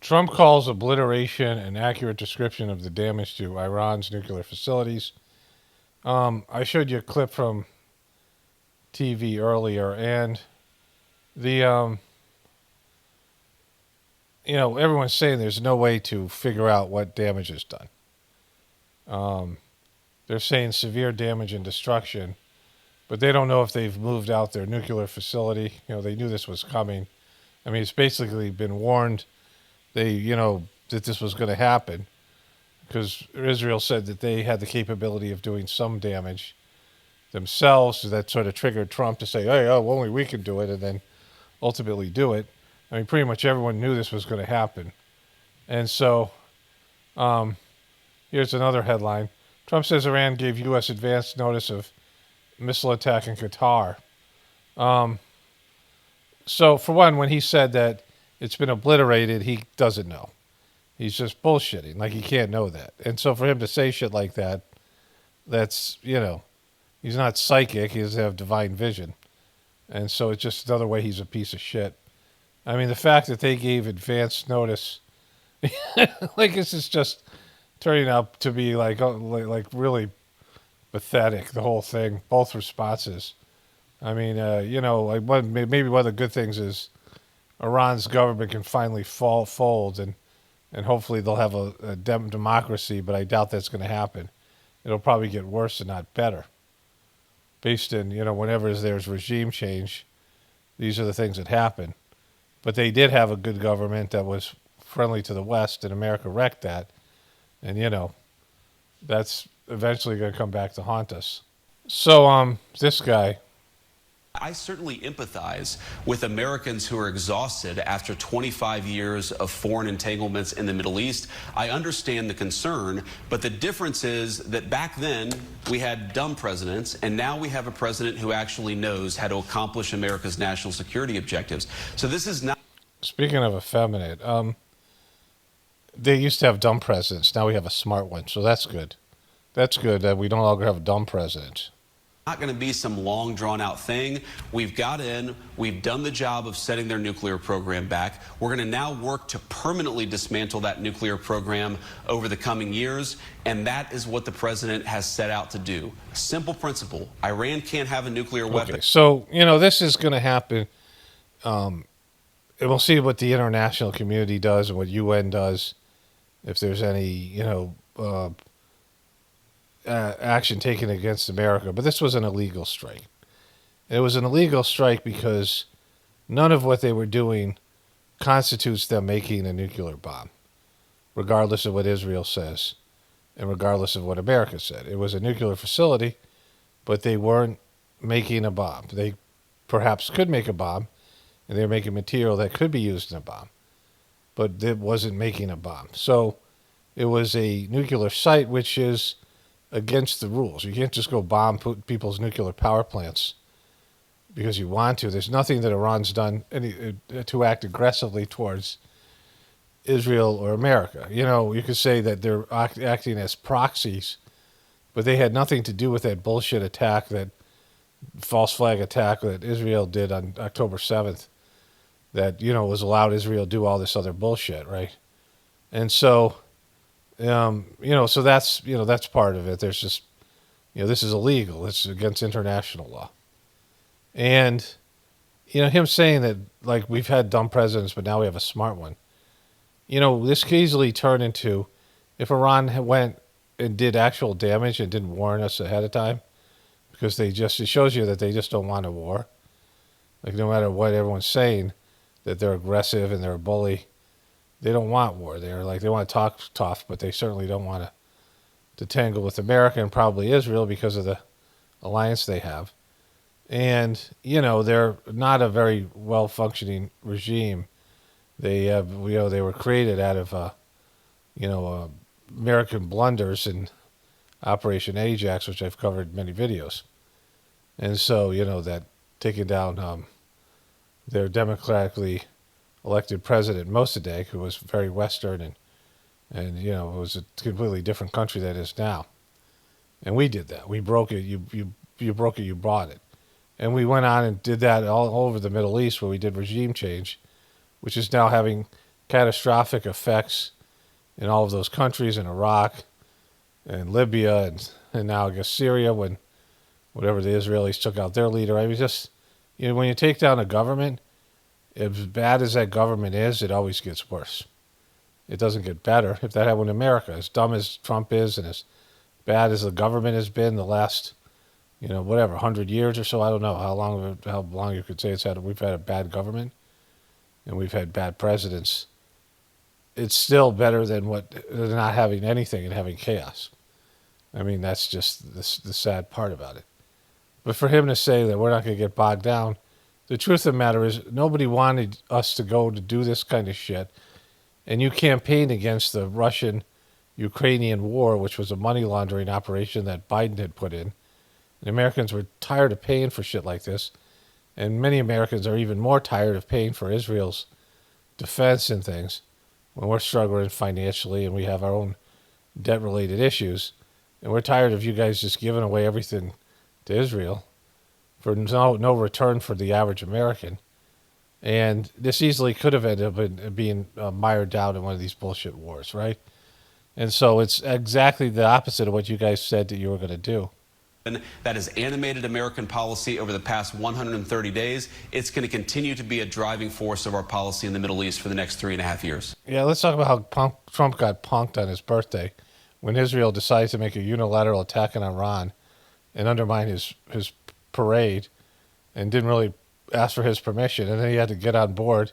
Trump calls obliteration an accurate description of the damage to Iran's nuclear facilities. I showed you a clip from TV earlier, and the everyone's saying there's no way to figure out what damage is done. They're saying severe damage and destruction, but they don't know if they've moved out their nuclear facility. They knew this was coming. I mean, it's basically been warned. They, that this was going to happen because Israel said that they had the capability of doing some damage themselves. So that sort of triggered Trump to say, hey, only we can do it, and then ultimately do it. I mean, pretty much everyone knew this was going to happen. And so here's another headline. Trump says Iran gave U.S. advance notice of missile attack in Qatar. So, for one, when he said that it's been obliterated, he doesn't know. He's just bullshitting. Like, he can't know that. And so for him to say shit like that, that's, he's not psychic. He doesn't have divine vision. And so it's just another way he's a piece of shit. I mean, the fact that they gave advance notice, like, this is just turning out to be like really pathetic, the whole thing, both responses. I mean, maybe one of the good things is Iran's government can finally fold, and hopefully they'll have a democracy, but I doubt that's going to happen. It'll probably get worse and not better. Based in, whenever there's regime change, these are the things that happen. But they did have a good government that was friendly to the West, and America wrecked that. And, that's eventually going to come back to haunt us. So, this guy, I certainly empathize with Americans who are exhausted after 25 years of foreign entanglements in the Middle East. I understand the concern, but the difference is that back then we had dumb presidents, and now we have a president who actually knows how to accomplish America's national security objectives. So this is not. Speaking of effeminate, they used to have dumb presidents. Now we have a smart one, so that's good. That's good that we no longer have a dumb president. Not going to be some long drawn out thing. We've got in, we've done the job of setting their nuclear program back. We're going to now work to permanently dismantle that nuclear program over the coming years. And that is what the president has set out to do. Simple principle. Iran can't have a nuclear weapon. Okay, so, this is going to happen. And we'll see what the international community does and what UN does. If there's any, action taken against America, but this was an illegal strike. It was an illegal strike because none of what they were doing constitutes them making a nuclear bomb, regardless of what Israel says and regardless of what America said. It was a nuclear facility, but they weren't making a bomb. They perhaps could make a bomb, and they were making material that could be used in a bomb, but it wasn't making a bomb. So it was a nuclear site, which is against the rules. You can't just go bomb people's nuclear power plants because you want to. There's nothing that Iran's done to act aggressively towards Israel or America. You could say that they're acting as proxies, but they had nothing to do with that bullshit attack, that false flag attack that Israel did on October 7th that, was allowed Israel to do all this other bullshit, right? And so so that's part of it. There's just, this is illegal. It's against international law. And, him saying that, like, we've had dumb presidents, but now we have a smart one. This could easily turn into, if Iran went and did actual damage and didn't warn us ahead of time, because it shows you that they just don't want a war. Like, no matter what everyone's saying, that they're aggressive and they're a bully, they don't want war. They want to talk tough, but they certainly don't want to tangle with America and probably Israel because of the alliance they have. And, they're not a very well-functioning regime. They have, they were created out of, American blunders in Operation Ajax, which I've covered in many videos. And so, that taking down their democratically elected president Mossadegh, who was very Western and it was a completely different country than it is now. And we did that. We broke it. You broke it. You brought it. And we went on and did that all over the Middle East, where we did regime change, which is now having catastrophic effects in all of those countries, in Iraq and Libya and now I guess Syria, when whatever the Israelis took out their leader. I mean, just when you take down a government, as bad as that government is, it always gets worse. It doesn't get better. If that happened in America, as dumb as Trump is and as bad as the government has been the last, 100 years or so, I don't know how long you could say we've had a bad government and we've had bad presidents. It's still better than not having anything and having chaos. I mean, that's just the sad part about it. But for him to say that we're not going to get bogged down, the truth of the matter is nobody wanted us to go to do this kind of shit. And you campaigned against the Russian-Ukrainian war, which was a money laundering operation that Biden had put in. And Americans were tired of paying for shit like this. And many Americans are even more tired of paying for Israel's defense and things when we're struggling financially and we have our own debt-related issues. And we're tired of you guys just giving away everything to Israel for no return for the average American. And this easily could have ended up being mired down in one of these bullshit wars, right? And so it's exactly the opposite of what you guys said that you were going to do. That has animated American policy over the past 130 days. It's going to continue to be a driving force of our policy in the Middle East for the next 3.5 years. Yeah, let's talk about how Trump got punked on his birthday when Israel decided to make a unilateral attack on Iran and undermine his parade and didn't really ask for his permission. And then he had to get on board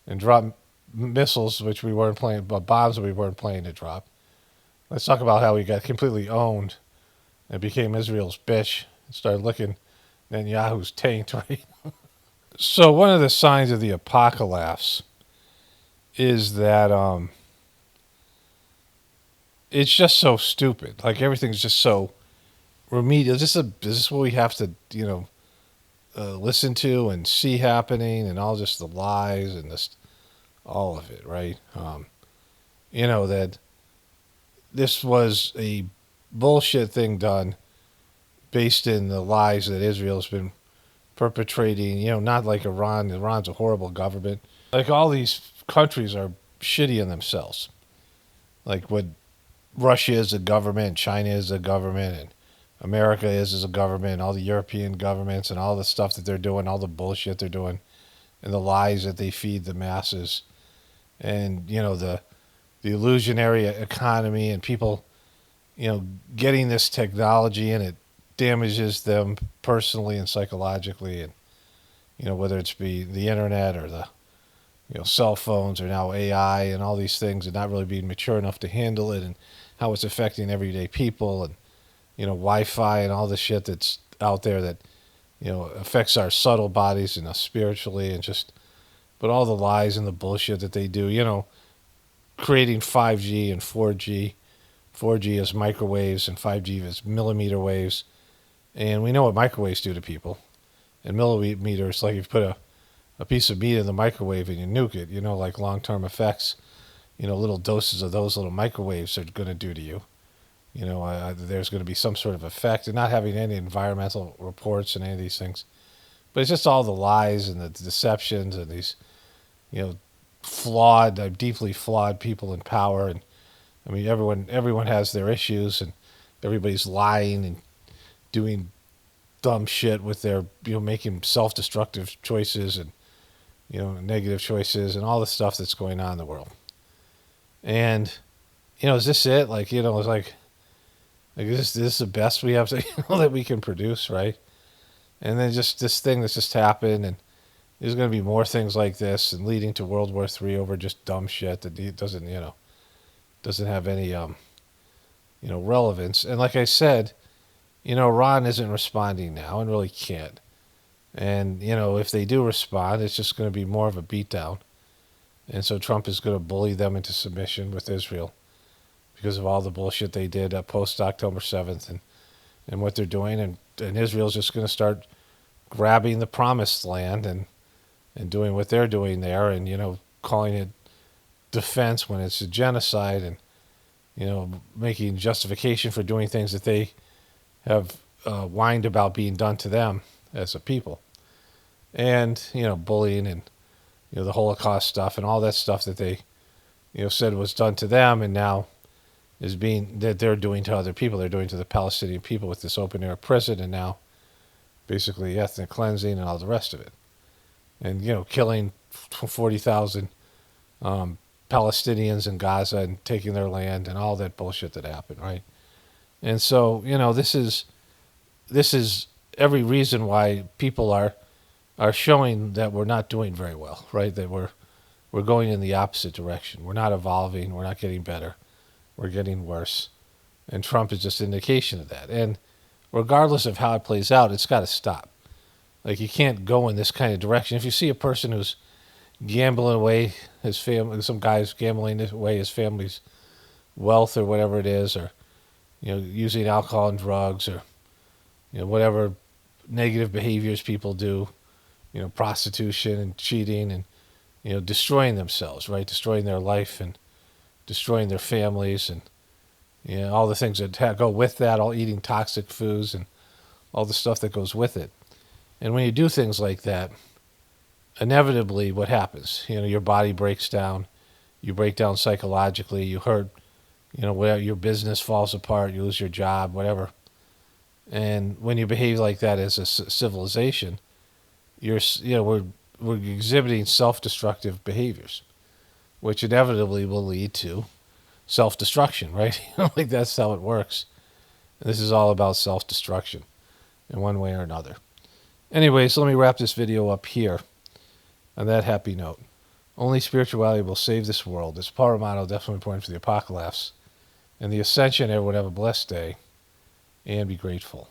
and drop missiles, which we weren't planning, but bombs that we weren't planning to drop. Let's talk about how he got completely owned and became Israel's bitch and started licking Netanyahu's taint, right? So one of the signs of the apocalypse is that it's just so stupid. Like everything's just so remedial. Is this what we have to, listen to and see happening, and all just the lies and this, all of it, right? That this was a bullshit thing done based in the lies that Israel's been perpetrating. Not like Iran. Iran's a horrible government. Like all these countries are shitty in themselves. Like what Russia is a government, China is a government, and America is a government, all the European governments and all the stuff that they're doing, all the bullshit they're doing, and the lies that they feed the masses, and the illusionary economy, and people, getting this technology, and it damages them personally and psychologically, and whether it's be the internet or the cell phones or now AI and all these things, and not really being mature enough to handle it, and how it's affecting everyday people, and Wi-Fi and all the shit that's out there that affects our subtle bodies and us spiritually, and just, but all the lies and the bullshit that they do, creating 5G and 4G. 4G is microwaves and 5G is millimeter waves, and we know what microwaves do to people. And millimeters, like if you put a piece of meat in the microwave and you nuke it, like long-term effects, little doses of those little microwaves are going to do to you. There's going to be some sort of effect, and not having any environmental reports and any of these things. But it's just all the lies and the deceptions and these, flawed, deeply flawed people in power. And I mean, everyone has their issues, and everybody's lying and doing dumb shit with their, making self-destructive choices and, negative choices and all the stuff that's going on in the world. And, is this it? Like, it's like this is the best we have to, that we can produce, right? And then just this thing that's just happened, and there's going to be more things like this, and leading to World War III over just dumb shit that doesn't have any, relevance. And like I said, Iran isn't responding now and really can't. And, if they do respond, it's just going to be more of a beatdown. And so Trump is going to bully them into submission with Israel because of all the bullshit they did post-October 7th and what they're doing. And Israel's just going to start grabbing the promised land and doing what they're doing there, and, calling it defense when it's a genocide, and, making justification for doing things that they have whined about being done to them as a people. And, bullying and, the Holocaust stuff and all that stuff that they, said was done to them, and now is being, that they're doing to other people. They're doing to the Palestinian people with this open air prison, and now basically ethnic cleansing and all the rest of it. And, killing 40,000 Palestinians in Gaza and taking their land and all that bullshit that happened, right? And so, this is every reason why people are showing that we're not doing very well, right? That we're going in the opposite direction. We're not evolving. We're not getting better. We're getting worse. And Trump is just an indication of that. And regardless of how it plays out, it's got to stop. Like, you can't go in this kind of direction. If you see a person who's gambling away his family, some guy's gambling away his family's wealth or whatever it is, or, using alcohol and drugs, or, whatever negative behaviors people do, prostitution and cheating and, destroying themselves, right? Destroying their life and destroying their families, and, all the things that go with that, all eating toxic foods and all the stuff that goes with it. And when you do things like that, inevitably what happens? Your body breaks down, you break down psychologically, you hurt, where your business falls apart, you lose your job, whatever. And when you behave like that as a civilization, we're exhibiting self-destructive behaviors, which inevitably will lead to self-destruction, right? Like, that's how it works. And this is all about self-destruction in one way or another. Anyway, so let me wrap this video up here on that happy note. Only spirituality will save this world. This power motto definitely important for the apocalypse. And the ascension, everyone have a blessed day and be grateful.